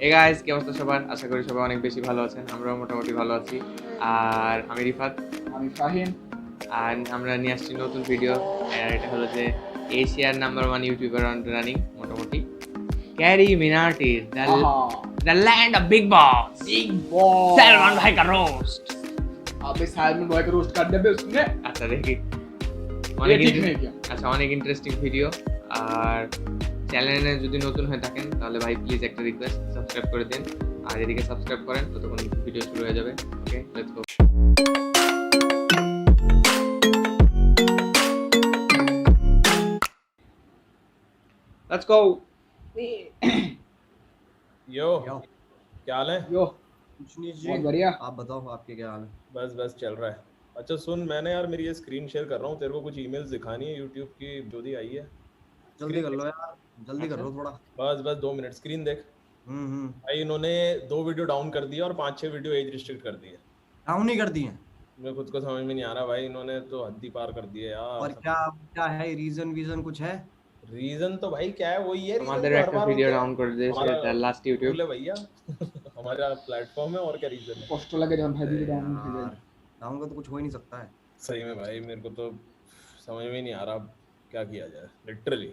এই গাইস কি অবস্থা সবার? আশা করি সবাই অনেক বেশি ভালো আছেন। আমরাও মোটামুটি ভালো আছি। আর আমি রিফাত। আমি ফাহিম। আর আমরা নিয়ে আসছি নতুন ভিডিও। আর এটা হলো যে এশিয়ার নাম্বার 1 ইউটিউবার অন রানিং মোটামুটি ক্যারি মিনাটির the land of Bigg Boss Bigg Boss Salman ভাই का रोस्ट। अबे सैलमन भाई को रोस्ट कर दे बे उसने। আচ্ছা দেখি ये ठीक नहीं किया। আচ্ছা অনেক ইন্টারেস্টিং ভিডিও। আর চ্যানেলে যদি নতুন হয়ে থাকেন তাহলে ভাই প্লিজ একটা রিকোয়েস্ট সাবস্ক্রাইব করে দিন। আর এদিকে সাবস্ক্রাইব করেন ততক্ষণ ভিডিও শুরু হয়ে যাবে। Okay let's go. Let's go. यो क्या हाल है? यो कुछ नहीं जी। बहुत बढ़िया। आप बताओ आपके क्या हाल है? बस बस चल रहा है। अच्छा सुन, मैंने यार मेरी ये स्क्रीन शेयर कर रहा हूँ, तेरे को कुछ ईमेल्स दिखानी है यूट्यूब की जो दी आई है। जल्दी कर लो यार, जल्दी कर लो थोड़ा। बस बस 2 मिनट, स्क्रीन देख। भाई इन्होंने 2 वीडियो डाउन कर दिया और 5-6 वीडियो एज रिस्ट्रिक्ट कर दिए। डाउन नहीं कर दिए मुझे खुद को समझ में नहीं आ रहा भाई, इन्होंने तो हद ही पार कर दिए और यार। क्या क्या है रीजन वीजन कुछ है? रीजन तो भाई क्या है, वही है। আমাদের একটা ভিডিও ডাউন করে দিয়েছে এটা লাস্ট ইউটিউব। बोले भैया हमारा प्लेटफॉर्म है और क्या रीजन है। पोस्ट लगे जब भाई वीडियो डाउन कर दे। डाउन का तो कुछ हो ही नहीं सकता है। सही में भाई मेरे को तो समझ में नहीं आ रहा क्या किया जाए literally.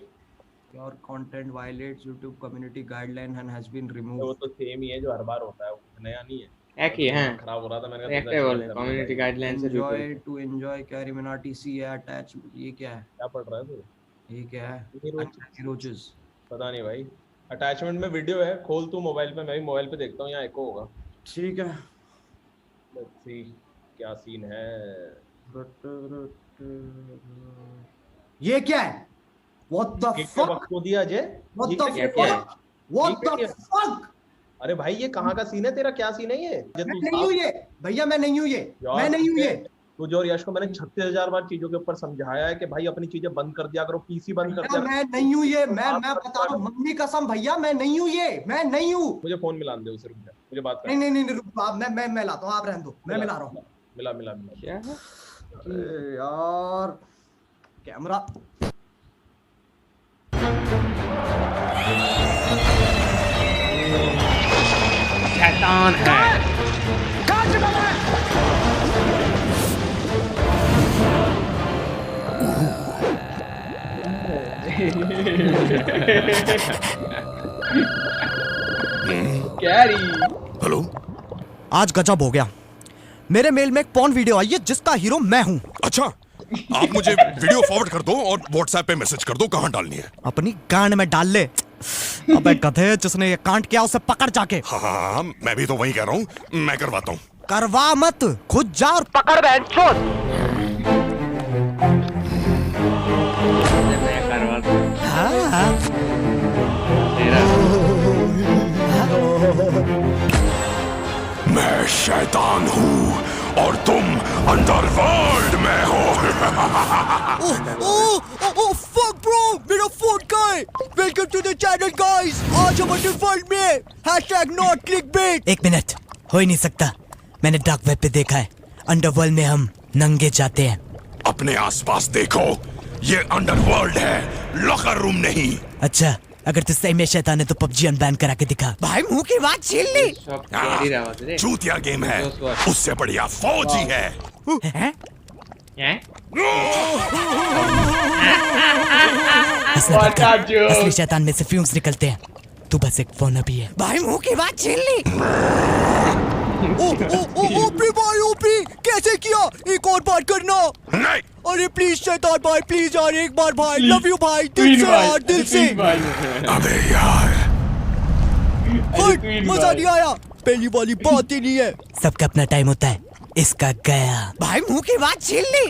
Your content violates YouTube community guideline and has been वो रिमूव्ड। तो सेम ही है जो हर बार होता है, वो नया नहीं है। এক ही হ্যাঁ खराब हो रहा था मैंने कहा একটাই বলে কমিউনিটি গাইডলাইন से enjoy to enjoy Carry Minati सी अटैच। ये क्या है? क्या पढ़ रहा है तू? ये क्या है? Roaches। रोजेस। पता नहीं भाई। अटैचमेंट में वीडियो है, खोल तू मोबाइल पे, मैं भी मोबाइल पे देखता हूँ, यहाँ एको होगा। ठीक है। लेट्स सी क्या सीन है। ये क्या है? What the kick fuck? वक्त को दिया अजय। What ये the क्या क्या है? fuck? What ये the क्या? fuck? अरे भाई ये कहाँ का सीन है तेरा? क्या सीन है ये? मैं नहीं हूँ ये भैया, मैं नहीं हूँ ये, मैं नहीं हूँ ये। तुझे और यश को मैंने 36,000 बार चीजों के ऊपर समझाया है कि भाई अपनी चीजें बंद कर दिया करो, पीसी बंद कर दिया। मैं नहीं हूँ ये, मैं बता रहा हूँ मम्मी कसम भैया, मैं नहीं हूँ ये, मैं नहीं हूँ। मुझे फोन मिला दे उसे, रुक जा मुझे बात कर। नहीं नहीं नहीं रुक, आप मैं लाता हूँ, आप रहने दो, मैं मिला रहा हूँ। मिला मिला मिला। क्या है अरे यार कैमरा शैतान है। कैरी। हेलो। आज गजब हो गया। मेरे मेल में एक पॉर्न वीडियो आई है जिसका हीरो मैं हूँ। अच्छा, आप मुझे वीडियो फॉरवर्ड कर दो और व्हाट्सएप पे मैसेज कर दो कहाँ डालनी है। अपनी गांड में डाल ले। अबे गधे, जिसने ये कांड किया उसे पकड़ जाके। हाँ, मैं भी तो वही कह रहा हूँ, मैं करवाता हूँ। करवा मत, खुद जा और पकड़ बैंचोद। मैं करवा दूं हाँ। तेरा। मैं शैतान हूँ और तुम अंडरवर्ल्ड में हो। ओह फक ब्रो, मेरा फोन कहाँ है? Welcome to the channel guys. आज हम अंडरवर्ल्ड में #not clickbait। एक मिनट, हो ही नहीं सकता। मैंने डार्क वेब पे देखा है, अंडरवर्ल्ड में हम नंगे जाते हैं। अपने आसपास देखो, ये अंडरवर्ल्ड है, लॉकर रूम नहीं। अच्छा, अगर तू सही में शैतान है तो PUBG अनबैन करा के दिखा। भाई मुंह की बात छीन ली। सब कैरी आवाज रे। चूतिया गेम है, उससे बढ़िया फौज ही है। हैं? हैं? हंसना मत What a कर। joke। असली शैतान में से फ्यूम्स निकलते हैं। तू बस एक फोन भी है। भाई मुंह की बात छीन ली। ओपी भाई, ओपी कैसे किया? एक और बार करना। नहीं, अरे प्लीज शैतान भाई, प्लीज यार एक बार भाई। लव यू भाई, दिल से यार, दिल से। अबे यार, मजा नहीं आया, पहली वाली बात ही नहीं है। सबका अपना टाइम होता है, इसका गया। भाई मुंह की बात छीन ली।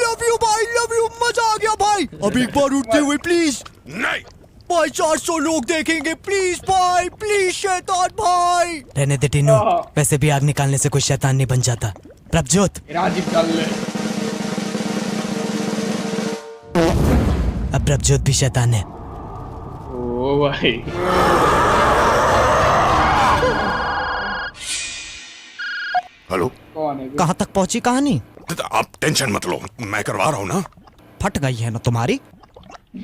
लव यू भाई, लव यू, मजा आ गया भाई। अब एक बार उठते हुए प्लीज नहीं। भाई, 400 लोग देखेंगे प्लीज भाई, प्लीज शैतान भाई। रहने दे टिन्नू, वैसे भी आग निकालने से कोई शैतान नहीं बन जाता। प्रभजोत, राजीव डाल ले। अब प्रभजोत भी शैतान है। ओ भाई हेलो, कौन है? कहाँ तक पहुंची कहानी? आप टेंशन मत लो, मैं करवा रहा हूँ ना। फट गई है ना तुम्हारी?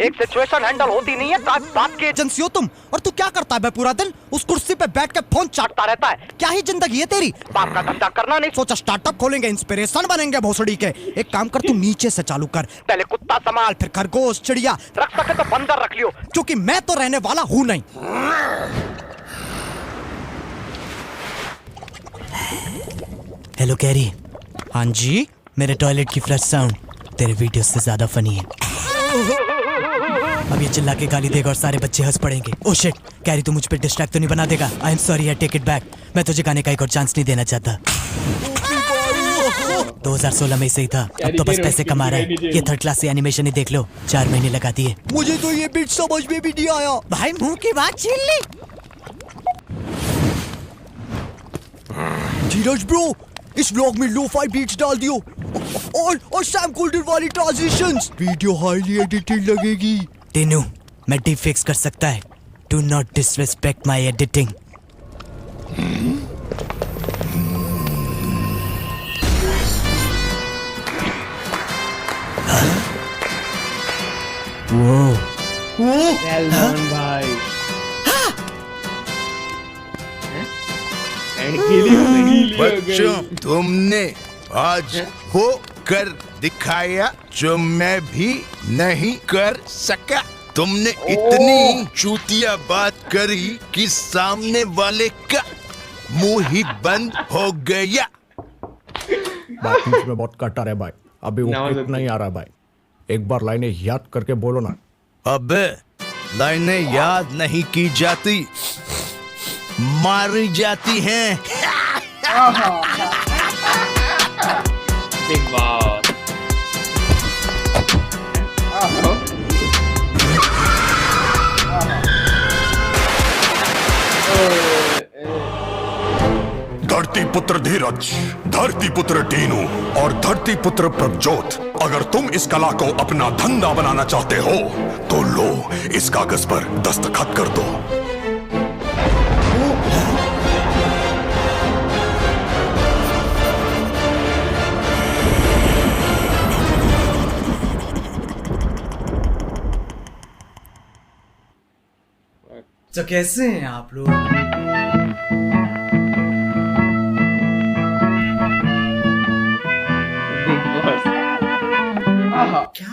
एक सिचुएशन हैंडल होती नहीं है, बात की एजेंसी हो तुम। और तू क्या करता है बे पूरा दिन? उस कुर्सी पे बैठ के फोन चाटता रहता है। क्या ही जिंदगी है तेरी? बाप का धंधा करना नहीं सोचा? स्टार्टअप खोलेंगे, इंस्पिरेशन बनेंगे भोसड़ी के। एक काम कर, तू नीचे से चालू कर। पहले कुत्ता संभाल, फिर खरगोश, चिड़िया, रख सके तो बंदर रख लियो, क्योंकि मैं तो रहने वाला हूँ नहीं। Hello carry. हाँ जी, मेरे टॉयलेट की फ्लश साउंड तेरे वीडियो से ज्यादा फनी है। अब ये चिल्ला के गाली देगा और सारे बच्चे हंस पड़ेंगे। ओह शिट, कैरी तू मुझ पे डिस्ट्रैक्ट तो नहीं बना देगा? I am sorry, I take it back. मैं तुझे गाने का एक और चांस नहीं देना चाहता। 2016 में सही था, अब तो बस पैसे कमा रहा है। ये थर्ड क्लास से एनिमेशन ही देख लो, 4 महीने लगा दिए। मुझे तो ये बीट समझ में भी नहीं आया। भाई मुंह की बात छीन ली। धीरज ब्रो, इस व्लॉग में लो-फाई बीट्स डाल दियो और सैम गोल्डन वाली ट्रांजिशंस। वीडियो हाईली एडिटेड लगेगी। तीनों मैं डीप फिक्स कर सकता है। Do not disrespect my editing. Salman भाई बच्चों, तुमने आज वो कर दिखाया जो मैं भी नहीं कर सका। तुमने इतनी चूतिया बात करी कि सामने वाले का मुंह ही बंद हो गया। बात बीच में बहुत कटर है भाई, अभी वो क्लिप नहीं आ रहा भाई। एक बार लाइनें याद करके बोलो ना। अबे लाइनें याद नहीं की जाती, मारी जाती हैं। Big boss. धरती पुत्र धीरज, धरती पुत्र टीनू और धरती पुत्र प्रभजोत, अगर तुम इस कला को अपना धंधा बनाना चाहते हो तो लो, इस कागज पर दस्तखत कर दो। तो कैसे हैं आप लोग? क्या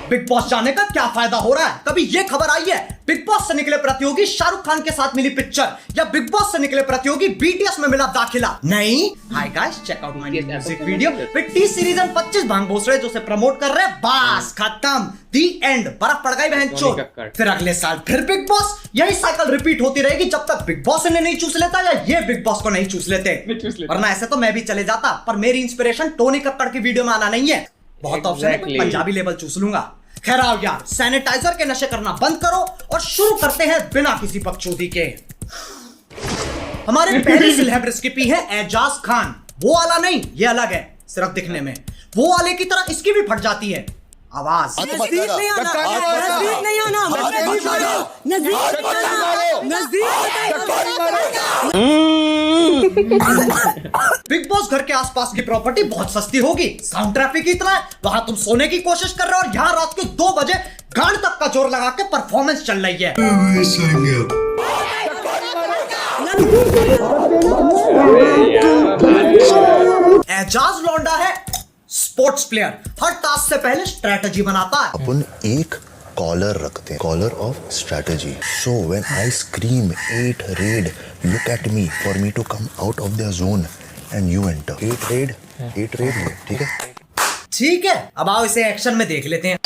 बिग बॉस जाने का क्या फायदा हो रहा है? कभी ये खबर आई है बिग बॉस से निकले प्रतियोगी शाहरुख खान के साथ मिली पिक्चर, या बिग बॉस से निकले प्रतियोगी बीटीएस में मिला दाखिला? नहीं। Hi guys, check out my music video. T सीरीजन 25 भांग भोसड़े जो से प्रमोट कर रहे हैं। बस खत्म, दी एंड। बर्फ पड़ गई बहन चोद। फिर अगले साल फिर बिग बॉस। यही साइकिल रिपीट होती रहेगी जब तक बिग बॉस इन्हें नहीं चूस लेता या ये बिग बॉस को नहीं चूस लेते। वरना ऐसे तो मैं भी चले जाता, पर मेरी इंस्पिरेशन टोनी कक्कड़ की वीडियो में आना नहीं है। बहुत ऑप्शन है, पंजाबी लेवल चूस लूंगा। खैर आओ यार, सैनिटाइजर के नशे करना बंद करो और शुरू करते हैं बिना किसी बकचोदी के। हमारे पहली सिलेब रेसिपी है एजाज खान। वो वाला नहीं, ये अलग है, सिर्फ दिखने में। वो वाले की तरह इसकी भी फट जाती है आवाज। नजदीक नहीं आना, नजदीक नहीं आना, बिग बॉस घर के आसपास की प्रॉपर्टी बहुत सस्ती होगी, साउंड ट्रैफिक इतना है, वहां तुम सोने की कोशिश कर रहे हो और यहाँ रात के 2 बजे गांड तक का जोर लगा के परफॉर्मेंस चल रही है। एजाज लौंडा है स्पोर्ट्स प्लेयर, हर टास्क से पहले स्ट्रेटजी बनाता है। अपन एक कॉलर रखते हैं, caller of strategy. So when I scream 8 red, look at me for me to come out of the zone and you enter. 8 red, ठीक है? ठीक है, अब आओ इसे एक्शन में देख लेते हैं।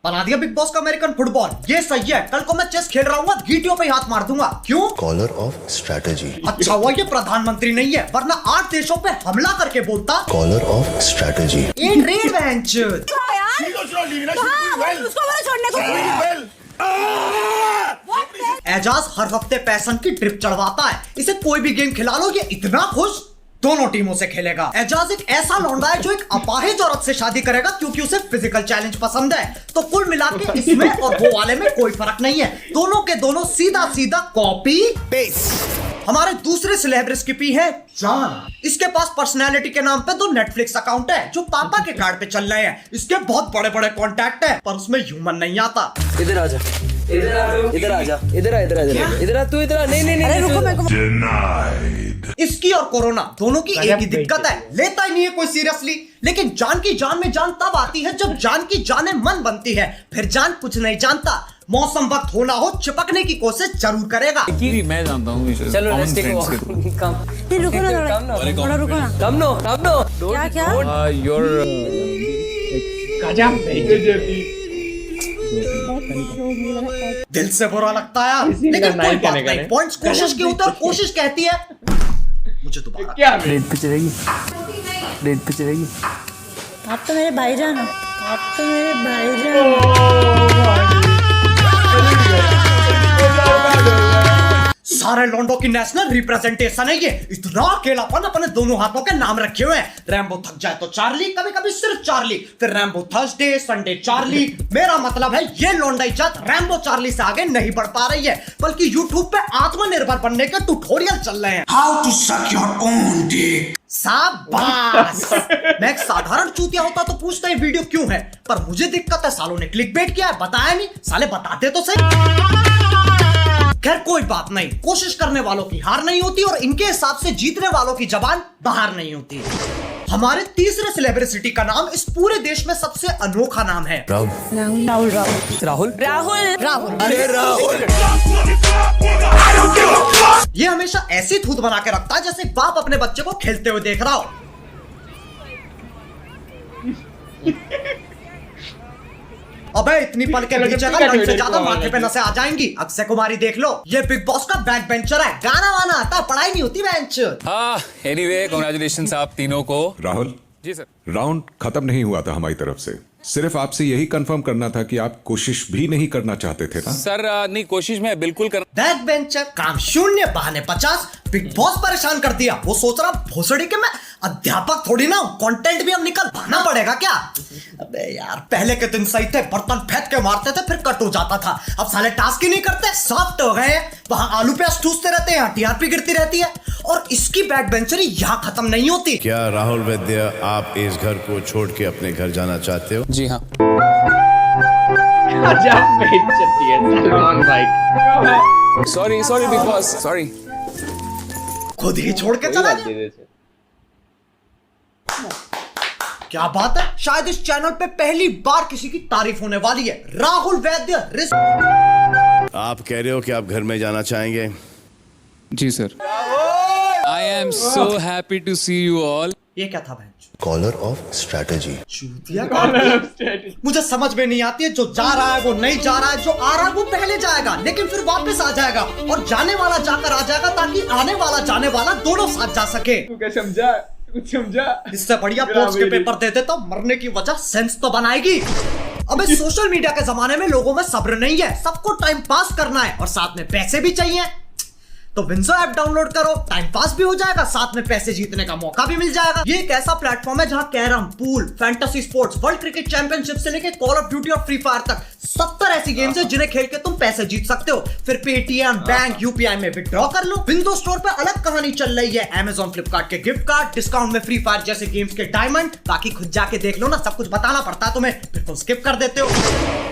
बना दिया बिग बॉस का अमेरिकन फुटबॉल, ये सही है। कल को मैं चेस खेल रहा हूँ, गीटियों पे हाथ मार दूंगा। क्यों? Caller of strategy. अच्छा हुआ ये प्रधानमंत्री नहीं है, वरना 8 देशों पे हमला करके बोलता। Caller of strategy. एक रेड बेंच। एजाज हर हफ्ते पैसन की ट्रिप चढ़वाता है। इसे कोई भी गेम खिला लो, ये इतना खुश दोनों टीमों से खेलेगा। एजाज एक ऐसा लौंडा है जो एक अपाहिज औरत से शादी करेगा क्योंकि उसे फिजिकल चैलेंज पसंद है। तो कुल मिला के इसमें और वो वाले में कोई फर्क नहीं है, दोनों के दोनों सीधा सीधा कॉपी पेस्ट। हमारे दूसरे सेलेब रेस्क्यूपी है जॉन। इसके पास पर्सनैलिटी के नाम पे 2 नेटफ्लिक्स अकाउंट है जो पापा के कार्ड पे चल रहे हैं। इसके बहुत बड़े बड़े कॉन्टैक्ट है पर उसमें ह्यूमन नहीं आता। इधर आ जा, इधर आ जा, इधर आ, इधर आ, इधर आ, तू इधर आ। नहीं, अरे रुको, मेरे को इसकी और कोरोना दोनों की एक ही दिक्कत है, लेता ही नहीं है कोई सीरियसली। लेकिन जान की जान में जान तब आती है जब जान की जाने मन बनती है। फिर जान कुछ नहीं जानता, मौसम वक्त होना हो चिपकने की कोशिश जरूर करेगा। मैं जानता हूँ। चलो लेट्स टेक अ कम, रुको ना, रुको ना, कम नो क्या योर गजब दिल से बुरा लगता है लेकिन कोई बात नहीं, पॉइंट्स कोशिश की होता है, कोशिश कहती है मुझे दोबारा। क्या डेट पे चलेगी, डेट पे चलेगी। आप तो मेरे भाईजान हो, आप तो मेरे भाईजान। सारे लॉन्डो की नेशनल रिप्रेजेंटेशन है ये। इतना अकेलापन अपने दोनों हाथों के नाम रखे हुए हैं। रैम्बो थक जाए तो चार्ली, कभी कभी सिर्फ चार्ली, फिर रैम्बो थर्सडे, संडे चार्ली। मेरा मतलब है ये लॉन्डाई जात रैम्बो चार्ली से आगे नहीं बढ़ पा रही है, बल्कि यूट्यूब पे आत्मनिर्भर बनने के ट्यूटोरियल चल रहे हैं। How to suck your own dick. शाबाश। मैं एक साधारण चूतिया होता तो पूछता ये वीडियो क्यों है, पर मुझे दिक्कत है सालों ने क्लिकबेट किया है, बताया नहीं। साले बताते तो सही। खैर कोई बात नहीं, कोशिश करने वालों की हार नहीं होती और इनके हिसाब से जीतने वालों की जबान बाहर नहीं होती। हमारे तीसरे सेलिब्रिटी का नाम इस पूरे देश में सबसे अनोखा नाम है राहुल। ये हमेशा ऐसी थूत बना के रखता है जैसे बाप अपने बच्चे को खेलते हुए देख रहा हो। अबे इतनी पल के पीछेगा लंच से ज्यादा माथे पे नसें आ जाएंगी। अक्षय कुमारी देख लो, ये बिग बॉस का बैक बेंचर है, गाना वाना आता, पढ़ाई नहीं होती बेंच। एनीवे कांग्रेचुलेशंस आप तीनों को। राहुल जी सर। राउंड खत्म नहीं हुआ था हमारी तरफ से, सिर्फ आपसे यही कंफर्म करना था कि आप कोशिश भी नहीं करना चाहते थे ना? सर नहीं, कोशिश मैं बिल्कुल कर। बैक बेंचर, काम शून्य, बहाने 50। बिग बॉस परेशान कर दिया। वो सोच रहा भोसड़ी के मैं अध्यापक थोड़ी ना हूं, कंटेंट भी हम निकल भाना पड़ेगा क्या। अबे यार पहले के दिन सही थे, बर्तन फेंक के मारते थे फिर कट हो जाता था। अब साले टास्क ही नहीं करते, सॉफ्ट हो गए। वहां आलू प्याज ठूसते रहते हैं, टीआरपी गिरती रहती है। और इसकी बैक बेंचरी यहाँ खत्म नहीं होती। क्या राहुल वैद्य आप इस घर को छोड़ के अपने घर जाना चाहते हो? जी हाँ। सलमान भाई सॉरी बिग बॉस, सॉरी। खुद ही छोड़ के चला गया। क्या बात है, शायद इस चैनल पे पहली बार किसी की तारीफ होने वाली है। राहुल वैद्य आप कह रहे हो कि आप घर में जाना चाहेंगे? जी sir. I am so happy to see you all. ये क्या था बहन? Collar of strategy. मुझे समझ में नहीं आती है, जो जा रहा है वो नहीं जा रहा है, जो आ रहा है वो पहले जाएगा लेकिन फिर वापस आ जाएगा, और जाने वाला जाकर आ जाएगा ताकि आने वाला जाने वाला दोनों साथ जा सके। तू क्या समझा? कुछ समझा? इससे बढ़िया बोर्ड्स के पेपर देते तो मरने की वजह सेंस तो बनाएगी। अबे सोशल मीडिया के जमाने में लोगों में सब्र नहीं है, सबको टाइम पास करना है और साथ में पैसे भी चाहिए। तो विंसो ऐप डाउनलोड करो, टाइम पास भी हो जाएगा, साथ में पैसे जीतने का मौका भी मिल जाएगा। ये एक ऐसा प्लेटफॉर्म है जहां carrom, pool, fantasy sports, world cricket championship से लेकर कॉल ऑफ ड्यूटी और फ्री फायर तक 70 ऐसी गेम्स है जिन्हें खेल के तुम पैसे जीत सकते हो। फिर पेटीएम, बैंक, यूपीआई में विड्रॉ कर लो। विंडो स्टोर पे अलग कहानी चल रही है, अमेजॉन, फ्लिपकार्ट के गिफ्ट कार्ड, डिस्काउंट में फ्री फायर जैसे गेम्स के डायमंड। बाकी खुद जाके देख लो ना, सब कुछ बताना पड़ता है तुम्हें, फिर तुम स्किप कर देते हो।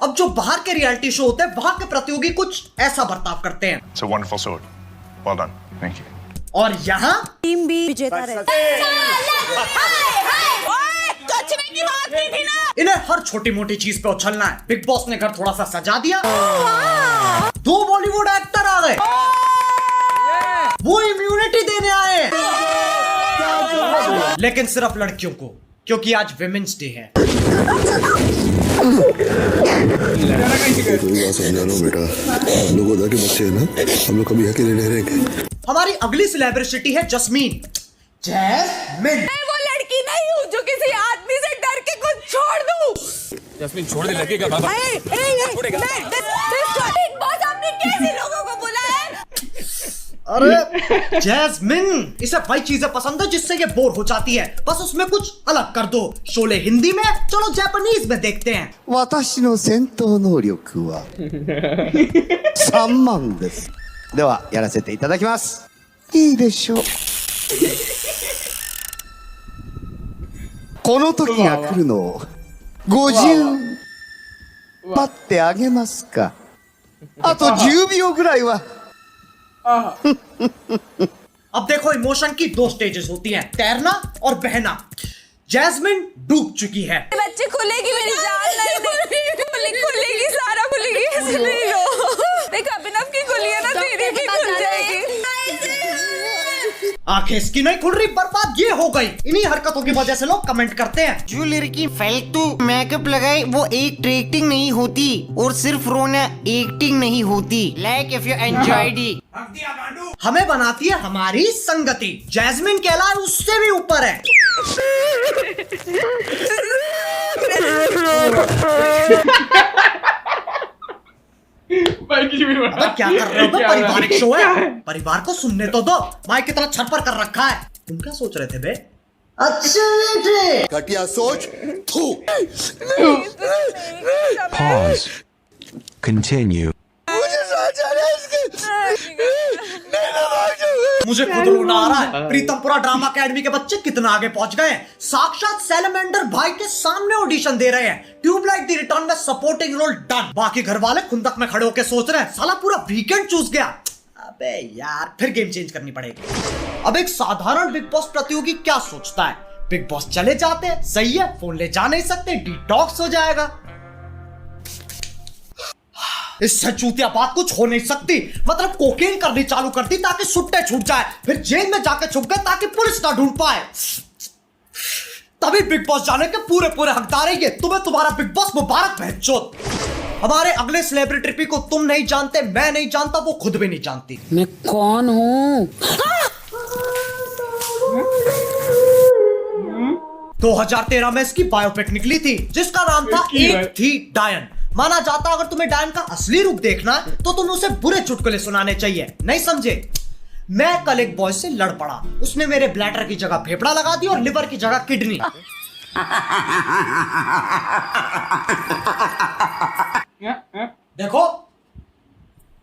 अब जो बाहर के रियलिटी शो होते हैं वहां के प्रतियोगी कुछ ऐसा बर्ताव करते हैं। It's a wonderful sword. Well done. Thank you. और यहाँ टीम भी विजेता रहती इन्हें हर छोटी मोटी चीज पे उछलना है। बिग बॉस ने घर थोड़ा सा सजा दिया, 2 बॉलीवुड एक्टर आ गए, वो इम्यूनिटी देने आए, लेकिन सिर्फ लड़कियों को, क्योंकि आज विमेंस डे है। बेटा हम लोग उधर के बच्चे हैं ना, हम लोग कभी अकेले नहीं रहेंगे। हमारी अगली सेलिब्रिटी है जस्मीन। जैस्मिन मैं वो लड़की नहीं हूँ जो किसी आदमी से डर के कुछ छोड़ दूँ। जस्मीन छोड़ दे, लगेगा बाबा। बिग बॉस आपने कैसे लोगों को बुलाया है? अरे जैस्मिन, इसे वही चीजें पसंद है जिससे ये बोर हो जाती है, बस उसमें कुछ अलग कर दो। शोले हिंदी में, चलो जापानीज में देखते हैं। 私の戦闘能力は3万です。ではやらせていただきます。いいでしょう。この時が来るのを50待ってあげますか。あと10秒ぐらいは。अब देखो, इमोशन की दो स्टेजेस होती हैं, तैरना और बहना। जैस्मिन डूब चुकी है। बच्चे खुलेगी मेरी जान, नहीं खुलेगी, सारा खुलेगी, इसलिए लो। देख अभिनव की खुली है ना, तेरी भी खुल जाएगी। आंखें इसकी नहीं खुल रही, बर्बाद ये हो गई। इन्हीं हरकतों की वजह से लोग कमेंट करते हैं, जो लड़की फालतू मेकअप लगाए वो एक्टिंग नहीं होती, और सिर्फ रोना एक्टिंग नहीं होती। Like if you enjoyed it. हमें बनाती है हमारी संगति। जैस्मिन कहलाए उससे भी ऊपर है। अबे क्या कर रहे हो? पारिवारिक शो है, परिवार को सुनने तो दो। माइक की तरह छरपर कर रखा है। तुम क्या सोच रहे थे बे? अच्छा बेटे, घटिया सोच। थू। Pause. Continue. मुझे खुद रोना आ रहा है। प्रीतमपुरा ड्रामा अकेडमी के बच्चे कितना आगे पहुंच गए हैं। साक्षात सैलमेंडर भाई के सामने ऑडिशन दे रहे हैं। ट्यूबलाइट द रिटर्न में सपोर्टिंग रोल डन। बाकी घर वाले खुंदक में खड़े होकर सोच रहे हैं, साला पूरा वीकेंड चूस गया। अबे यार, फिर गेम चेंज करनी पड़ेगी। अब एक साधारण बिग बॉस प्रतियोगी क्या सोचता है? बिग बॉस चले जाते हैं, सही है, फोन ले जा नहीं सकते, डिटॉक्स हो जाएगा। इससे चूतिया बात कुछ हो नहीं सकती। मतलब कोकेन करनी चालू कर दी ताकि सुट्टे छूट जाए, फिर जेल में जाके छुप गए ताकि पुलिस ना ढूंढ पाए। तभी बिग बॉस जाने के पूरे पूरे हकदार है ये। तुम्हें तुम्हारा बिग बॉस मुबारक बहनचोद। हमारे अगले सेलिब्रिटी को तुम नहीं जानते, मैं नहीं जानता, वो खुद भी नहीं जानती। मैं कौन हूँ? 2013 में इसकी बायोपिक निकली थी जिसका नाम था एक थी डायन। माना जाता अगर तुम्हें डायन का असली रूप देखना है तो तुम उसे बुरे चुटकुले सुनाने चाहिए, नहीं समझे? मैं कल एक बॉय से लड़ पड़ा। उसने मेरे ब्लैडर की जगह फेफड़ा लगा दी और लिवर की जगह किडनी। देखो,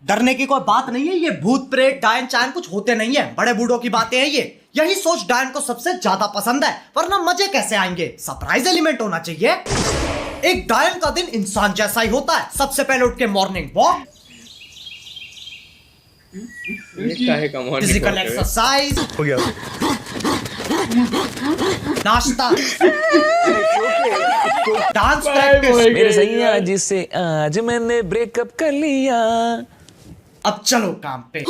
डरने की कोई बात नहीं है। ये भूत प्रेत डायन चायन कुछ होते नहीं है, बड़े बूढ़ों की बातें हैं ये। यही सोच डायन को सबसे ज्यादा पसंद है, वरना मजे कैसे आएंगे? सरप्राइज एलिमेंट होना चाहिए। एक डायन का दिन इंसान जैसा ही होता है। सबसे पहले उठ के मॉर्निंग वॉक, फिजिकल एक्सरसाइज, नाश्ता, डांस प्रैक्टिस। मेरे सैया जिससे आज मैंने ब्रेकअप कर लिया। अब चलो काम पे।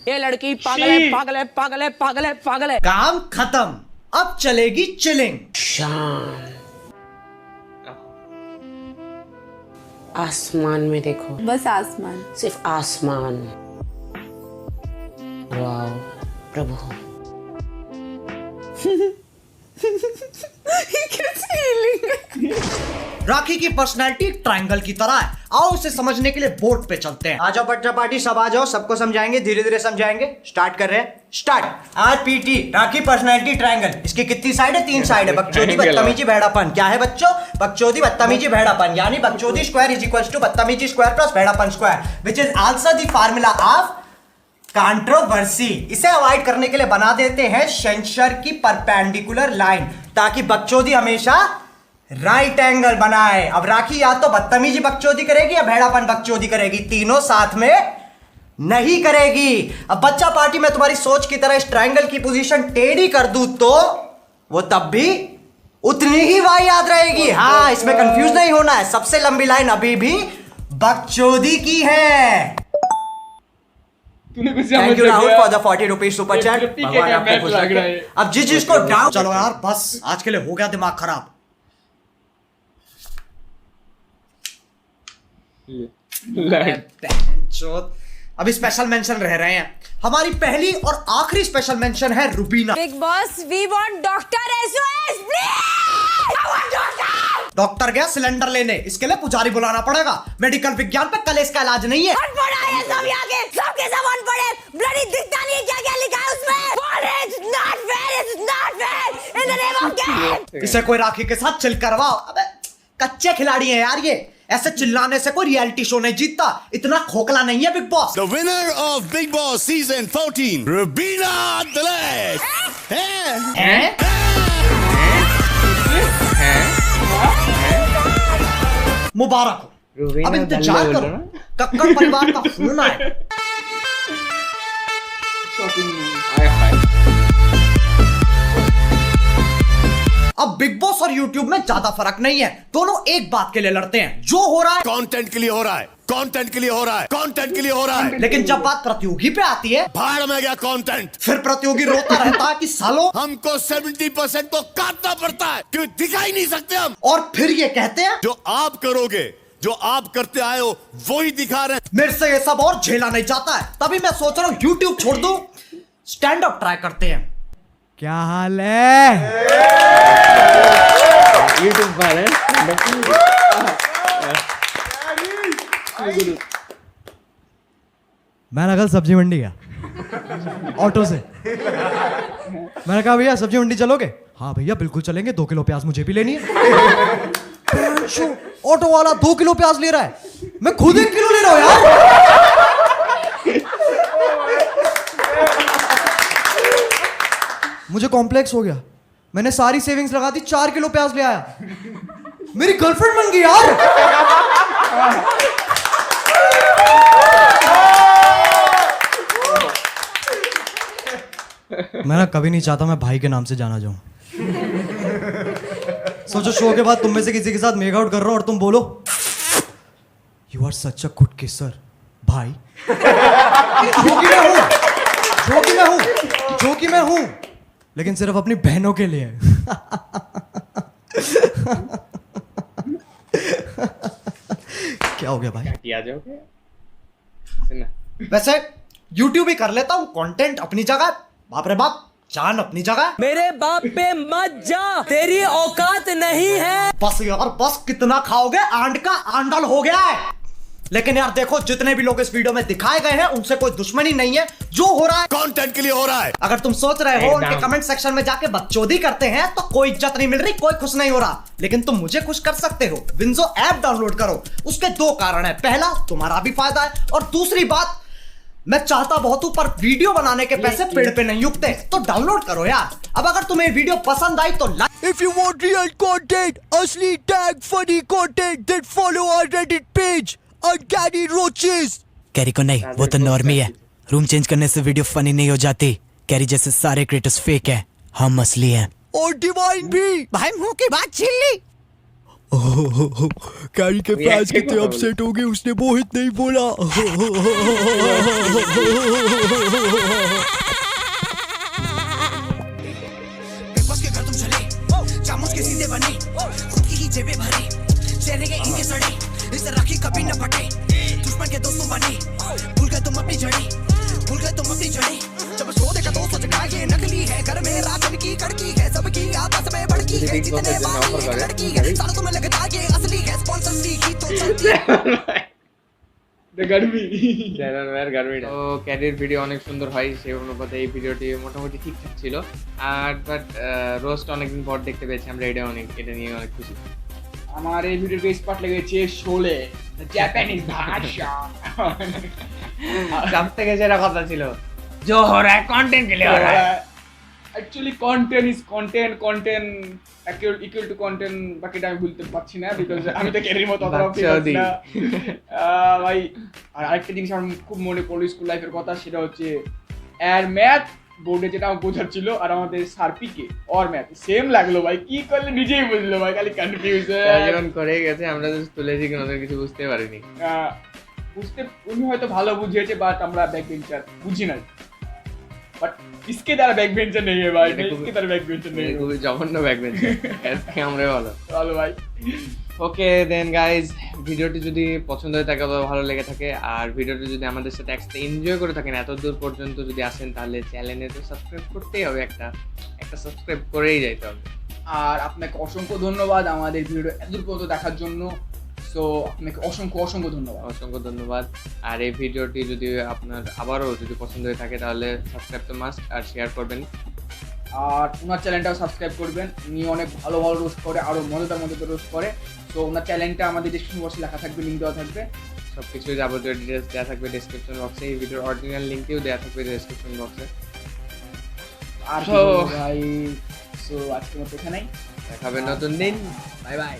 ये लड़की पागल है, पागल है, पागल है, पागल है, पागल है। काम खत्म, अब चलेगी चिलिंग। आसमान में देखो, बस आसमान, सिर्फ आसमान। वाह प्रभु। राखी की पर्सनैलिटी ट्रायंगल की तरह है। आओ इसे समझने के लिए बोर्ड पे चलते हैं। आ जाओ बच्चा पार्टी, सब आ जाओ, सबको समझाएंगे, धीरे धीरे समझाएंगे। स्टार्ट कर रहे हैं, स्टार्ट। आरपीटी, राखी पर्सनैलिटी ट्रायंगल। इसकी कितनी साइड है? 3 साइड है। बकचोदी, बदतमीजी, भेड़ापन। क्या है बच्चों? बकचोदी, बदतमीजी, भेड़ापन। यानी बकचोदी स्क्वायर इज इक्वल टू बदतमीजी स्क्वायर प्लस भेड़ापन square, which is also the formula of controversy. इसे अवॉइड करने के लिए बना देते हैं सेंसर की परपेंडिकुलर लाइन, ताकि बकचोदी हमेशा राइट एंगल बनाए। अब राखी या तो बदतमीजी बकचोदी करेगी या भेड़ापन बकचोदी करेगी, तीनों साथ में नहीं करेगी। अब बच्चा पार्टी में तुम्हारी सोच की तरह इस ट्रायंगल की पोजीशन टेढ़ी कर दूं तो वो तब भी उतनी ही वाई याद रहेगी। हाँ, इसमें कंफ्यूज नहीं होना है। सबसे लंबी लाइन अभी भी बकचोदी की है। Thank you Rahul for the 40 rupees super chat. भगवान आपको खुश रखे। अब जिसको डाउट, चलो यार बस आज के लिए हो गया दिमाग खराब। अभी स्पेशल मेंशन रह रहे हैं। हमारी पहली और आखिरी स्पेशल मेंशन है Rubina. Bigg Boss we want doctor SOS please. Doctor गया सिलेंडर लेने, इसके लिए पुजारी बुलाना पड़ेगा। मेडिकल विज्ञान पे कलेश का इलाज नहीं है। अनपढ़ है सब यहाँ के, सबके सब अनपढ़ है। ब्लडी दिखता नहीं क्या क्या लिखा है उसमें। It's not fair, it's not fair in the name of game। इसे कोई राखी के साथ चिल करवाओ। अबे कच्चे खिलाड़ी हैं यार ये, ऐसे चिल्लाने से कोई रियलिटी शो नहीं जीतता। इतना खोखला नहीं है big boss. The winner of Big Boss Season 14, Rubina Delash. मुबारक हो। अब इंतजार करो, कक्कड़ परिवार का फोन आए। अब बिग बॉस और यूट्यूब में ज्यादा फर्क नहीं है, दोनों एक बात के लिए लड़ते हैं। जो हो रहा है कंटेंट के लिए हो रहा है, कंटेंट के लिए हो रहा है, कंटेंट के लिए हो रहा है। लेकिन जब बात प्रतियोगी पे आती है, भाड़ में गया कंटेंट। फिर प्रतियोगी रोता रहता है कि सालो हमको 70% तो काटना पड़ता है, क्यों दिखाई नहीं सकते हम। और फिर ये कहते हैं जो आप करोगे, जो आप करते आए हो वही दिखा रहे हैं। मेरे से ये सब और झेला नहीं जाता है, तभी मैं सोच रहा हूँ यूट्यूब छोड़ दूं, स्टैंड अप ट्राई करते हैं। क्या हाल है? यूट्यूब पर है। मैंने कल सब्जी मंडी गया ऑटो से। मैंने कहा भैया सब्जी मंडी चलोगे? हाँ भैया बिल्कुल चलेंगे, 2 किलो प्याज मुझे भी लेनी है। ऑटो वाला 2 किलो प्याज ले रहा है, मैं खुद 1 किलो ले रहा हूं यार। मुझे कॉम्प्लेक्स हो गया, मैंने सारी सेविंग्स लगा दी, 4 किलो प्याज ले आया। मेरी गर्लफ्रेंड बन गई यार। मैं कभी नहीं चाहता मैं भाई के नाम से जाना जाऊं। सोचो शो के बाद तुम में से किसी के साथ मेक आउट कर रहा हूं और तुम बोलो you are such a good kisser भाई। जो कि मैं हूं लेकिन सिर्फ अपनी बहनों के लिए। क्या हो गया भाई? किया जाओगे? वैसे यूट्यूब ही कर लेता हूँ, कंटेंट अपनी जगह, बाप रे बाप जान अपनी जगह। मेरे बाप पे मत जा, तेरी औकात नहीं है। बस यार बस, कितना खाओगे? आंड का आंडल हो गया है। लेकिन यार देखो, जितने भी लोग इस वीडियो में दिखाए गए हैं उनसे कोई दुश्मनी नहीं है। जो हो रहा है कंटेंट के लिए हो रहा है। अगर तुम सोच रहे हो उनके कमेंट सेक्शन में जाके बकचोदी करते हैं तो कोई इज्जत नहीं मिल रही, कोई खुश नहीं हो रहा, लेकिन तुम मुझे खुश कर सकते हो। विंजो ऐप डाउनलोड करो। उसके 2 कारण है, पहला तुम्हारा भी फायदा है, और दूसरी बात मैं चाहता बहुत हूं पर वीडियो बनाने के पैसे पेड़ पे नहीं उगते, तो डाउनलोड करो यार। अब अगर तुम्हें वीडियो पसंद आई तो like. If you want real content, असली tag funny content, then follow our Reddit page, Uncanny Roaches। Carry को नहीं, वो तो नॉर्मी है। रूम चेंज करने से वीडियो फनी नहीं हो जाती। कैरी जैसे सारे क्रिएटर्स फेक हैं, हम असली हैं। और डिवाइन भी। भाई मुंह की बात छीन ली। कैरी के फैंस कितने अपसेट हो गए, उसने मोहित नहीं बोला। के घर तुम चले, चामच के सीधे बने, खुद की ही जेबें भरे, चेहरे के इनके सड़े, इसे राखी कभी न फटे, दुश्मन के दोस्तों बने, भूल गए तुम अपनी जड़ें, भूल गए तुम अपनी जड़ें। जब शो देखा तो सोच का ये नकली है, घर में राशन की कड़की है, सबकी आपस में बड़की है, जितने बारी एक लड़की है, सालों तुम्हें लगता ये असली है, स्पॉन्सर दी ही तो चलती है। তো ক্যারির ভিডিও অনেক সুন্দর হয়, সেই অনুপাতে এই ভিডিওটি মোটামুটি ঠিকঠাক ছিল। আর বাট রোস্ট অনেকদিন পর দেখতে পেয়েছি আমরা, এটা নিয়ে অনেক খুশি। আমার এই ভিডিওতে স্পট লেগেছে শোলে, জাপানিজ ভাষা। সব থেকে যেটা কথা ছিল जो हो रहा है कंटेंट के लिए हो रहा है। Actually content is content, content equal to content, বাকিটা আমি বলতে পারছি না বিকজ আমি তো ক্যারির মতো অতটা পারছি না ভাই। আর আরেকটা জিনিস আমার খুব মনে পড়লো স্কুল লাইফের কথা, সেটা হচ্ছে এর ম্যাথ বোর্ডে যেটা বোঝাচ্ছিল আর আমাদের সারপিকে ওর ম্যাথ সেম লাগলো ভাই, কি করলে নিজেই বুঝলো ভাই, খালি কনফিউজ যখন করে গেছে আমরা তো তুলেছি কেন কিছু বুঝতে পারিনি। বুঝতে উনি হয়তো ভালো বুঝিয়েছে, বাট আমরা ব্যাক বেঞ্চার বুঝি নাই। बट इसके द्वारा बैक बेंचर नहीं है भाई, इसके द्वारा बैक बेंचर नहीं है, খুবই জঘন্য ব্যাক বেঞ্চার। এসকে আমরা ভালো ভাই। ওকে দেন গাইজ, ভিডিওটি যদি পছন্দ হয়ে থাকে অথবা ভালো লেগে থাকে, আর ভিডিওটি যদি আমাদের সাথে একসাথে এনজয় করে থাকেন, এত দূর পর্যন্ত যদি আসেন, তাহলে চ্যানেলে তো সাবস্ক্রাইব করতেই হবে, একটা সাবস্ক্রাইব করেই যাইতে হবে। আর আপনাকে অসংখ্য ধন্যবাদ আমাদের ভিডিও এতদূর পর্যন্ত দেখার জন্য। সো আপনাকে অসংখ্য ধন্যবাদ। আর এই ভিডিওটি যদি আপনার আবারও যদি পছন্দ হয়ে থাকে তাহলে সাবস্ক্রাইব তো মাস্ট, আর শেয়ার করবেন। আর ওনার চ্যানেলটাও সাবস্ক্রাইব করবেন। উনি অনেক ভালো রোস্ট করে, আরও মজাদার রোস্ট করে। তো ওনার চ্যানেলটা আমাদের ডিসক্রিপশন বক্সে লেখা থাকবে, লিঙ্ক দেওয়া থাকবে। সব কিছু যাবতীয় ডিটেলস দেওয়া থাকবে ডেসক্রিপশন বক্সে। এই ভিডিওর অরিজিনাল লিঙ্কটিও দেওয়া থাকবে ডেসক্রিপশন বক্সে। আর ভাই, সো আজকের মতো এখানেই, দেখাবে নতুন দিন। Bye bye.